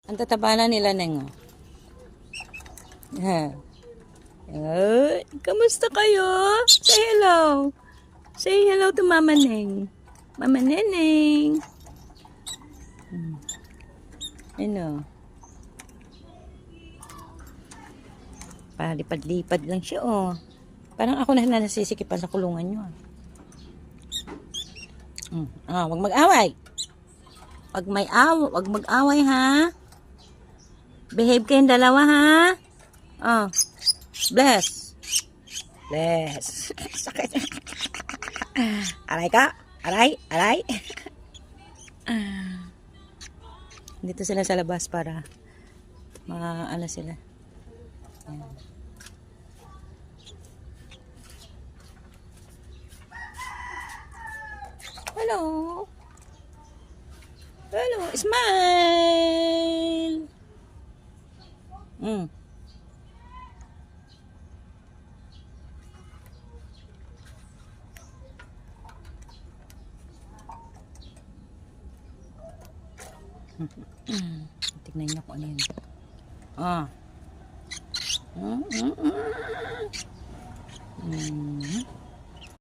Ang tataba na nila, Neng. Oh. Ay, kamusta kayo? Say hello. Say hello to Mama Neng. Mama Neneng. Ano? Palipad-lipad lang siya, oh. Parang ako na nasisikipan sa kulungan nyo, ah. Wag mag-away. Wag mag-away, ha? Behave kayong dalawa, ha? Oh. Bless. Bless. Sakit. Aray ka? Aray? Aray? Dito sila sa labas para ano sila. Ayan. Hello. Hello. Smile. Tignan niyo kung ano yun. Ah.